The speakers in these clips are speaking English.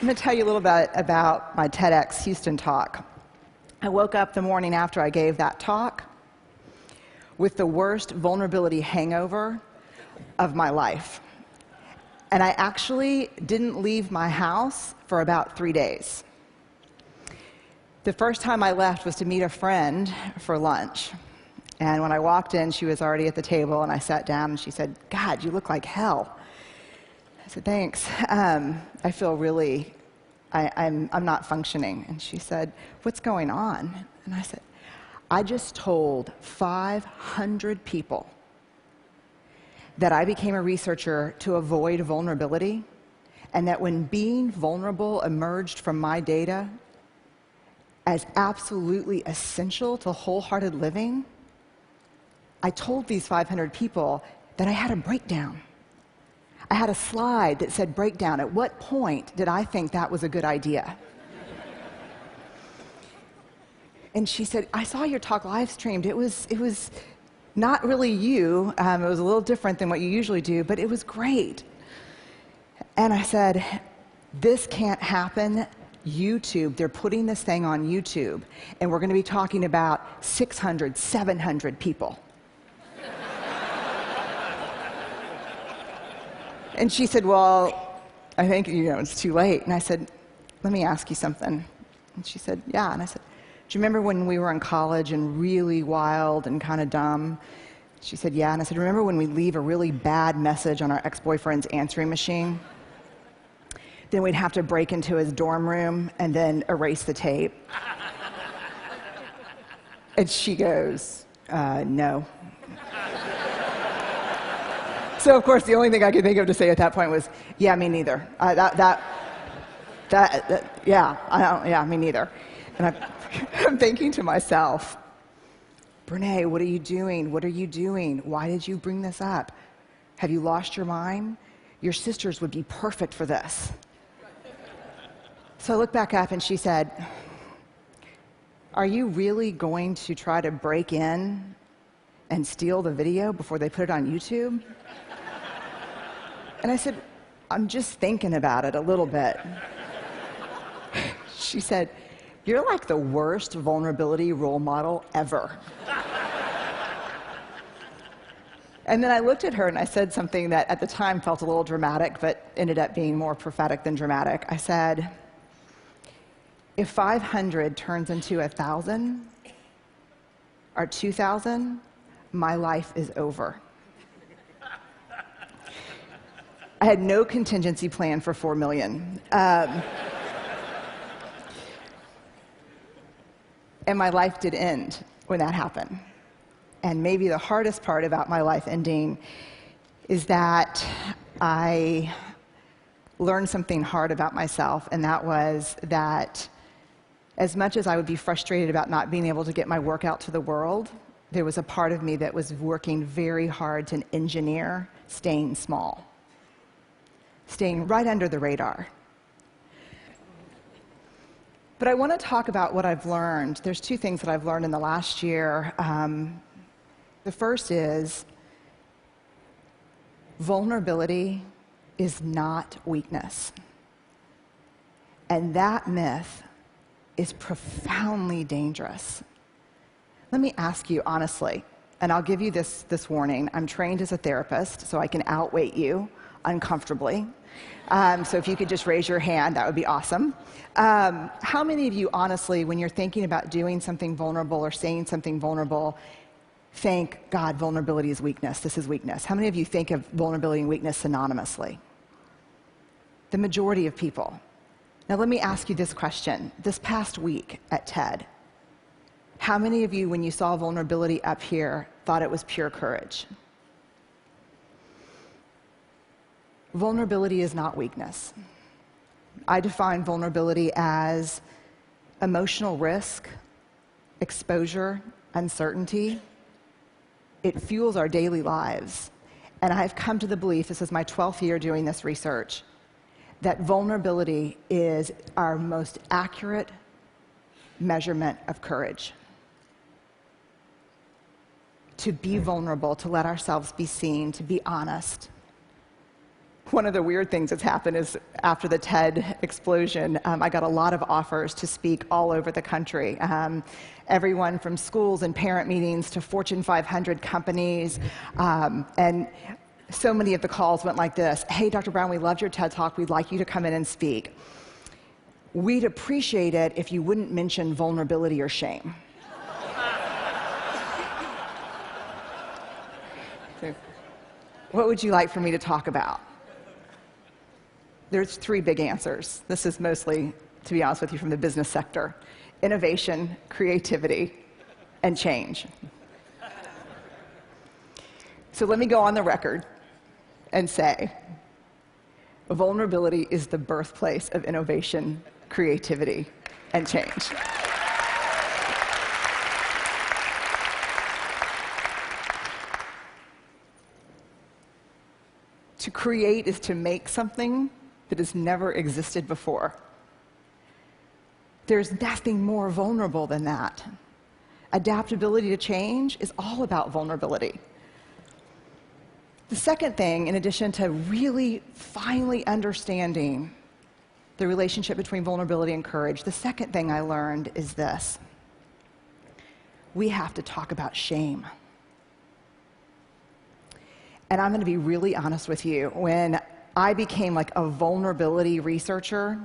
I'm going to tell you a little bit about my TEDx Houston talk. I woke up the morning after I gave that talk with the worst vulnerability hangover of my life. And I actually didn't leave my house for about 3 days. The first time I left was to meet a friend for lunch. And when I walked in, she was already at the table, and I sat down, and she said, "God, you look like hell." I said, "Thanks. I feel really, I'm not functioning." And she said, "What's going on?" And I said, "I just told 500 people that I became a researcher to avoid vulnerability, and that when being vulnerable emerged from my data as absolutely essential to wholehearted living, I told these 500 people that I had a breakdown. I had a slide that said breakdown. At what point did I think that was a good idea?" And she said, "I saw your talk live streamed. It was not really you. It was a little different than what you usually do, but it was great." And I said, "This can't happen. YouTube, they're putting this thing on YouTube, and we're going to be talking about 600, 700 people." And she said, "Well, I think, it's too late." And I said, "Let me ask you something." And she said, "Yeah." And I said, "Do you remember when we were in college and really wild and kind of dumb?" She said, "Yeah." And I said, "Remember when we leave a really bad message on our ex-boyfriend's answering machine? Then we'd have to break into his dorm room and then erase the tape." And she goes, "No." So, of course, the only thing I could think of to say at that point was, "Yeah, me neither. Yeah, me neither." And I'm thinking to myself, "Brene, what are you doing? What are you doing? Why did you bring this up? Have you lost your mind? Your sisters would be perfect for this." So I looked back up, and she said, "Are you really going to try to break in and steal the video before they put it on YouTube?" And I said, "I'm just thinking about it a little bit." She said, "You're like the worst vulnerability role model ever." And then I looked at her and I said something that at the time felt a little dramatic, but ended up being more prophetic than dramatic. I said, "If 500 turns into 1,000 or 2,000, my life is over." I had no contingency plan for 4 million. And my life did end when that happened. And maybe the hardest part about my life ending is that I learned something hard about myself, and that was that as much as I would be frustrated about not being able to get my work out to the world, there was a part of me that was working very hard to engineer staying small, staying right under the radar. But I want to talk about what I've learned. There's 2 things that I've learned in the last year. The first is vulnerability is not weakness. And that myth is profoundly dangerous. Let me ask you honestly, and I'll give you this warning. I'm trained as a therapist, so I can outweight you uncomfortably. So if you could just raise your hand, that would be awesome. How many of you, honestly, when you're thinking about doing something vulnerable or saying something vulnerable, think, "God, vulnerability is weakness. This is weakness"? How many of you think of vulnerability and weakness synonymously? The majority of people. Now let me ask you this question. This past week at TED, how many of you, when you saw vulnerability up here, thought it was pure courage? Vulnerability is not weakness. I define vulnerability as emotional risk, exposure, uncertainty. It fuels our daily lives. And I've come to the belief, this is my 12th year doing this research, that vulnerability is our most accurate measurement of courage. To be vulnerable, to let ourselves be seen, to be honest. One of the weird things that's happened is after the TED explosion, I got a lot of offers to speak all over the country. Everyone from schools and parent meetings to Fortune 500 companies. And so many of the calls went like this: hey, Dr. Brown, we loved your TED Talk. We'd like you to come in and speak. We'd appreciate it if you wouldn't mention vulnerability or shame. So, what would you like for me to talk about? There's three big answers. This is mostly, to be honest with you, from the business sector: innovation, creativity, and change. So let me go on the record and say, vulnerability is the birthplace of innovation, creativity, and change. To create is to make something that has never existed before. There's nothing more vulnerable than that. Adaptability to change is all about vulnerability. The second thing, in addition to really finally understanding the relationship between vulnerability and courage, the second thing I learned is this: we have to talk about shame. And I'm going to be really honest with you. When I became like a vulnerability researcher,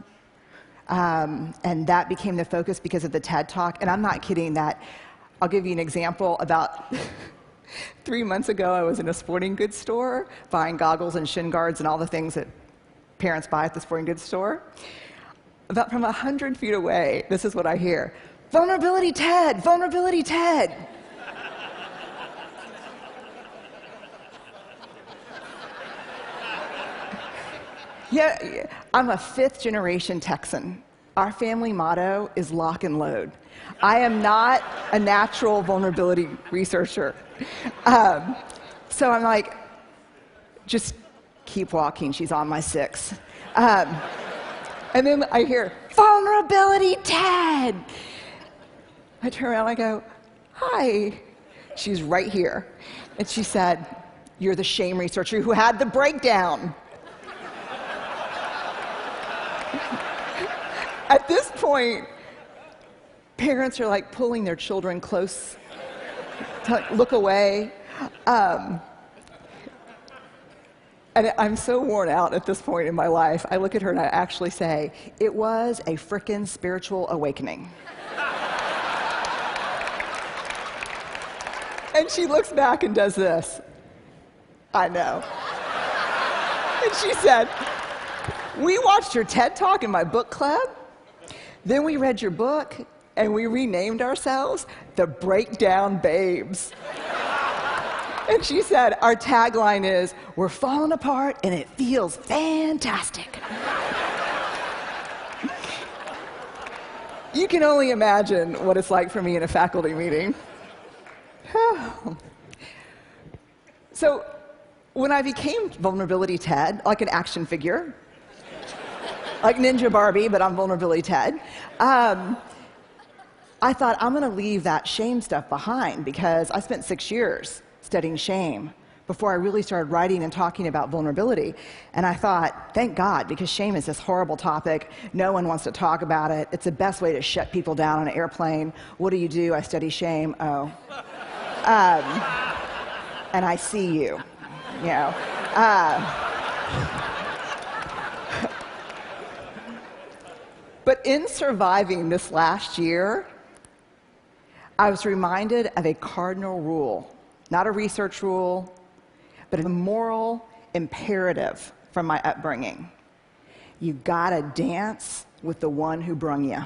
and that became the focus because of the TED Talk, and I'm not kidding that. I'll give you an example. About 3 months ago, I was in a sporting goods store buying goggles and shin guards and all the things that parents buy at the sporting goods store. About from 100 feet away, this is what I hear: vulnerability TED, vulnerability TED. Yeah, I'm a fifth-generation Texan. Our family motto is lock and load. I am not a natural vulnerability researcher. So I'm like, just keep walking, she's on my six. And then I hear, vulnerability TED. I turn around and I go, hi. She's right here. And she said, you're the shame researcher who had the breakdown. At this point, parents are like pulling their children close to like, look away. And I'm so worn out at this point in my life. I look at her and I actually say, it was a frickin' spiritual awakening. And she looks back and does this. I know. And she said, we watched your TED Talk in my book club. Then we read your book, and we renamed ourselves the Breakdown Babes. And she said, our tagline is, we're falling apart, and it feels fantastic. You can only imagine what it's like for me in a faculty meeting. So when I became Vulnerability TED, like an action figure, like Ninja Barbie, but I'm Vulnerability TED, I thought, I'm going to leave that shame stuff behind, because I spent 6 years studying shame before I really started writing and talking about vulnerability. And I thought, thank God, because shame is this horrible topic. No one wants to talk about it. It's the best way to shut people down on an airplane. What do? I study shame. Oh. And I see you, you know. But in surviving this last year, I was reminded of a cardinal rule, not a research rule, but a moral imperative from my upbringing. You gotta dance with the one who brung you.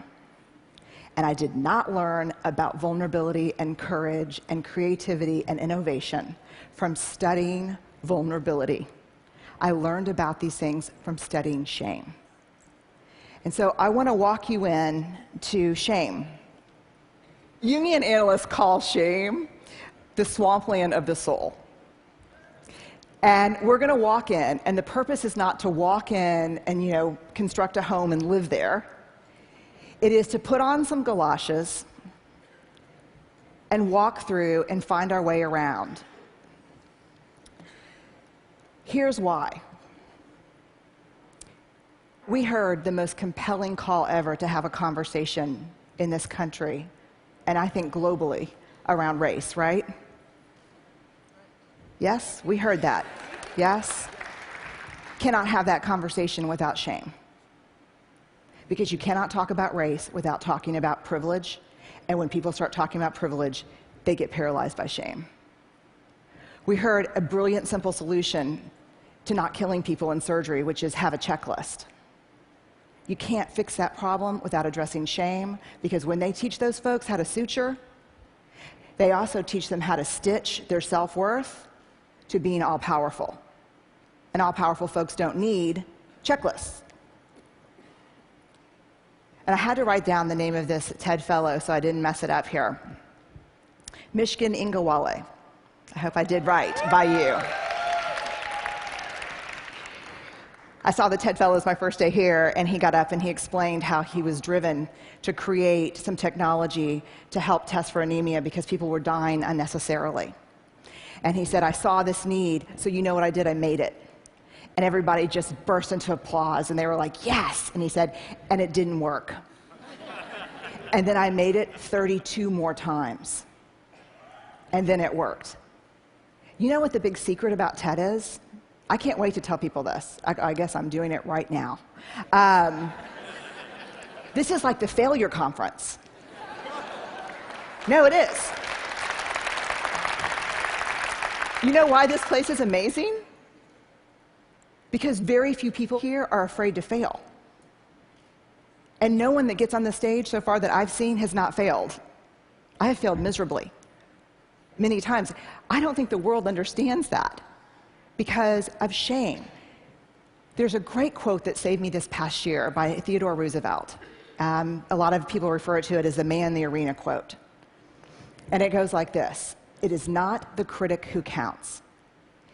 And I did not learn about vulnerability and courage and creativity and innovation from studying vulnerability. I learned about these things from studying shame. And so I want to walk you in to shame. Jungian analysts call shame the swampland of the soul. And we're going to walk in, and the purpose is not to walk in and, you know, construct a home and live there. It is to put on some galoshes and walk through and find our way around. Here's why. We heard the most compelling call ever to have a conversation in this country, and I think globally, around race, right? Yes, we heard that. Yes? Cannot have that conversation without shame. Because you cannot talk about race without talking about privilege, and when people start talking about privilege, they get paralyzed by shame. We heard a brilliant, simple solution to not killing people in surgery, which is have a checklist. You can't fix that problem without addressing shame, because when they teach those folks how to suture, they also teach them how to stitch their self-worth to being all-powerful. And all-powerful folks don't need checklists. And I had to write down the name of this TED Fellow so I didn't mess it up here. Mishkin Ingawale. I hope I did right by you. I saw the TED Fellows my first day here, and he got up and he explained how he was driven to create some technology to help test for anemia because people were dying unnecessarily. And he said, I saw this need, so you know what I did? I made it. And everybody just burst into applause, and they were like, yes! And he said, and it didn't work. And then I made it 32 more times. And then it worked. You know what the big secret about TED is? I can't wait to tell people this. I guess I'm doing it right now. This is like the failure conference. No, it is. You know why this place is amazing? Because very few people here are afraid to fail. And no one that gets on the stage so far that I've seen has not failed. I have failed miserably, many times. I don't think the world understands that because of shame. There's a great quote that saved me this past year by Theodore Roosevelt. A lot of people refer to it as the man in the arena quote. And it goes like this: it is not the critic who counts.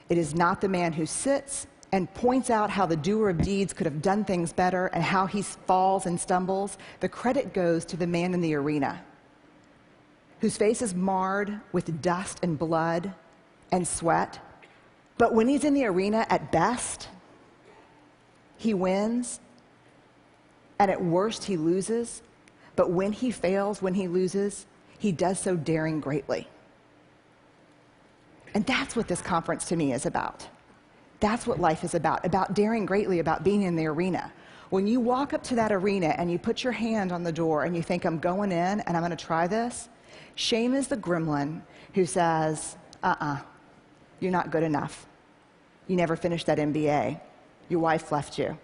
It is not the man who sits and points out how the doer of deeds could have done things better and how he falls and stumbles. The credit goes to the man in the arena, whose face is marred with dust and blood and sweat. But when he's in the arena, at best, he wins, and at worst, he loses. But when he fails, when he loses, he does so daring greatly. And that's what this conference to me is about. That's what life is about daring greatly, about being in the arena. When you walk up to that arena and you put your hand on the door and you think, I'm going in and I'm going to try this, shame is the gremlin who says, you're not good enough. You never finished that MBA. Your wife left you.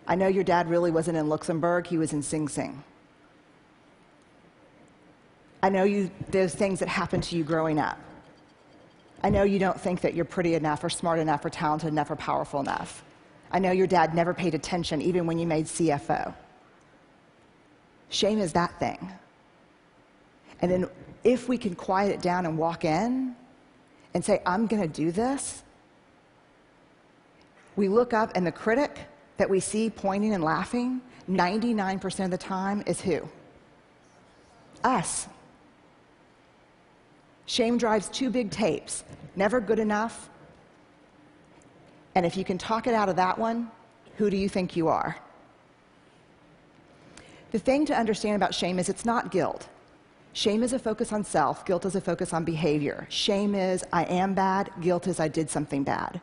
I know your dad really wasn't in Luxembourg, he was in Sing Sing. I know those things that happened to you growing up. I know you don't think that you're pretty enough or smart enough or talented enough or powerful enough. I know your dad never paid attention even when you made CFO. Shame is that thing. And then if we can quiet it down and walk in and say, I'm going to do this, we look up and the critic that we see pointing and laughing, 99% of the time is who? Us. Shame drives two big tapes: never good enough, and if you can talk it out of that one, who do you think you are? The thing to understand about shame is it's not guilt. Shame is a focus on self, guilt is a focus on behavior. Shame is I am bad, guilt is I did something bad.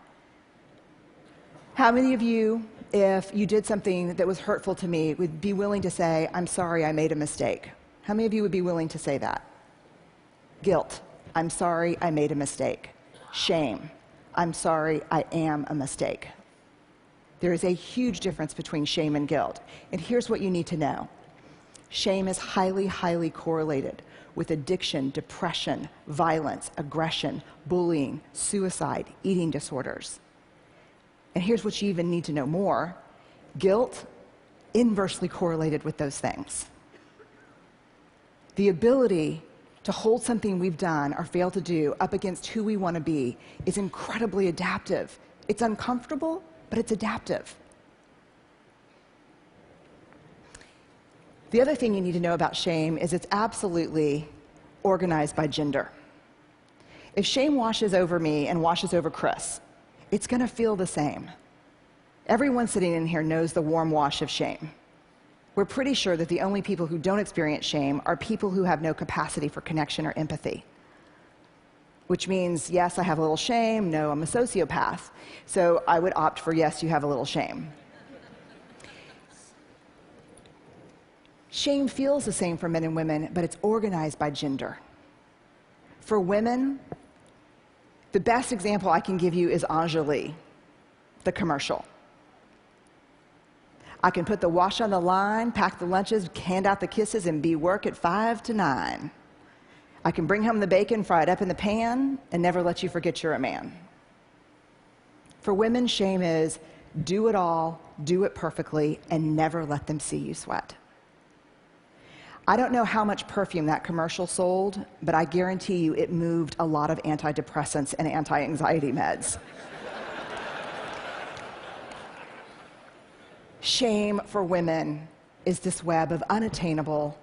How many of you, if you did something that was hurtful to me, would be willing to say, I'm sorry, I made a mistake? How many of you would be willing to say that? Guilt. I'm sorry, I made a mistake. Shame. I'm sorry, I am a mistake. There is a huge difference between shame and guilt. And here's what you need to know. Shame is highly, highly correlated with addiction, depression, violence, aggression, bullying, suicide, eating disorders. And here's what you even need to know more. Guilt, inversely correlated with those things. The ability to hold something we've done or failed to do up against who we want to be is incredibly adaptive. It's uncomfortable, but it's adaptive. The other thing you need to know about shame is it's absolutely organized by gender. If shame washes over me and washes over Chris, it's going to feel the same. Everyone sitting in here knows the warm wash of shame. We're pretty sure that the only people who don't experience shame are people who have no capacity for connection or empathy. Which means, yes, I have a little shame, no, I'm a sociopath. So I would opt for yes, you have a little shame. Shame feels the same for men and women, but it's organized by gender. For women, the best example I can give you is Anjali, the commercial. I can put the wash on the line, pack the lunches, hand out the kisses, and be work at 5 to 9. I can bring home the bacon, fry it up in the pan, and never let you forget you're a man. For women, shame is do it all, do it perfectly, and never let them see you sweat. I don't know how much perfume that commercial sold, but I guarantee you it moved a lot of antidepressants and anti-anxiety meds. Shame for women is this web of unattainable,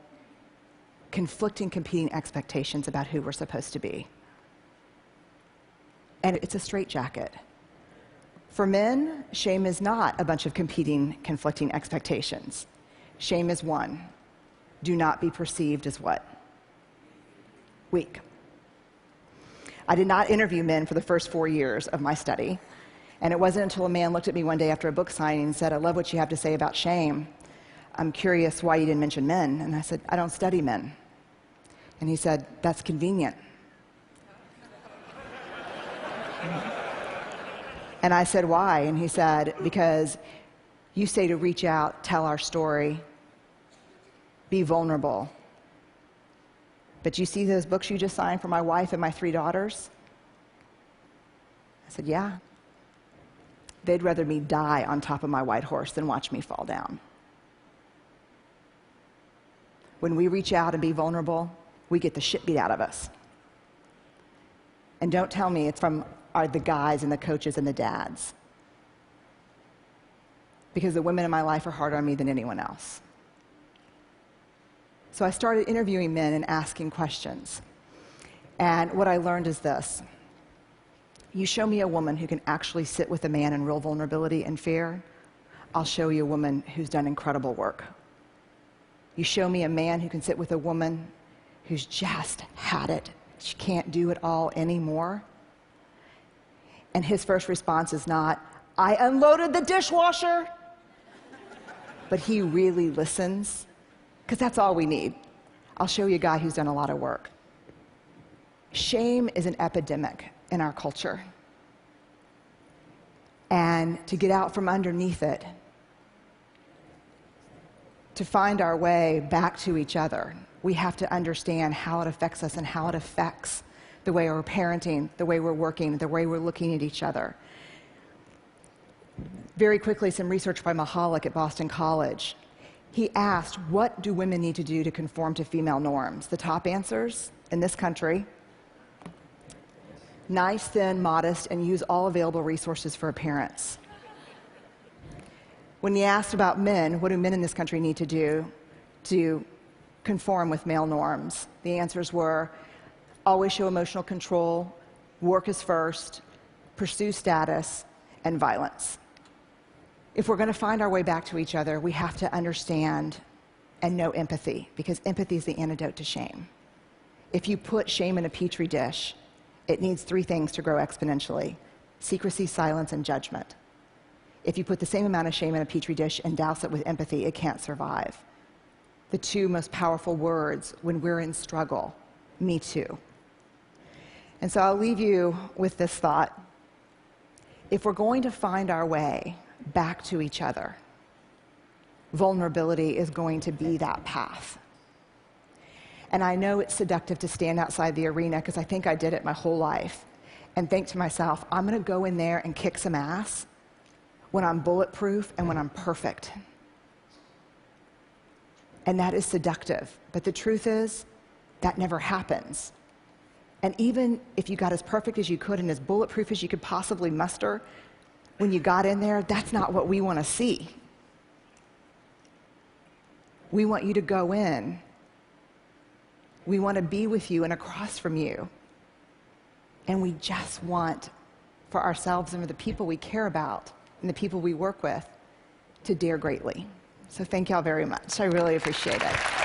conflicting, competing expectations about who we're supposed to be. And it's a straitjacket. For men, shame is not a bunch of competing, conflicting expectations. Shame is one. Do not be perceived as what? Weak. I did not interview men for the first 4 years of my study. And it wasn't until a man looked at me one day after a book signing and said, I love what you have to say about shame. I'm curious why you didn't mention men. And I said, I don't study men. And he said, that's convenient. And I said, why? And he said, because you say to reach out, tell our story, be vulnerable. But you see those books you just signed for my wife and my 3 daughters? I said, yeah. They'd rather me die on top of my white horse than watch me fall down. When we reach out and be vulnerable, we get the shit beat out of us. And don't tell me it's from the guys and the coaches and the dads. Because the women in my life are harder on me than anyone else. So I started interviewing men and asking questions. And what I learned is this. You show me a woman who can actually sit with a man in real vulnerability and fear, I'll show you a woman who's done incredible work. You show me a man who can sit with a woman who's just had it. She can't do it all anymore. And his first response is not, I unloaded the dishwasher. But he really listens, because that's all we need. I'll show you a guy who's done a lot of work. Shame is an epidemic in our culture. And to get out from underneath it, to find our way back to each other, we have to understand how it affects us and how it affects the way we're parenting, the way we're working, the way we're looking at each other. Very quickly, some research by Mahalik at Boston College. He asked, what do women need to do to conform to female norms? The top answers in this country: nice, thin, modest, and use all available resources for appearance. When he asked about men, what do men in this country need to do to conform with male norms? The answers were always show emotional control, work is first, pursue status, and violence. If we're going to find our way back to each other, we have to understand and know empathy, because empathy is the antidote to shame. If you put shame in a petri dish, it needs 3 things to grow exponentially: secrecy, silence, and judgment. If you put the same amount of shame in a petri dish and douse it with empathy, it can't survive. The 2 most powerful words when we're in struggle: me too. And so I'll leave you with this thought. If we're going to find our way back to each other, vulnerability is going to be that path. And I know it's seductive to stand outside the arena, because I think I did it my whole life, and think to myself, I'm going to go in there and kick some ass when I'm bulletproof and when I'm perfect. And that is seductive. But the truth is, that never happens. And even if you got as perfect as you could and as bulletproof as you could possibly muster, when you got in there, that's not what we want to see. We want you to go in. We want to be with you and across from you. And we just want, for ourselves and for the people we care about, and the people we work with to dare greatly. So thank y'all very much. I really appreciate it.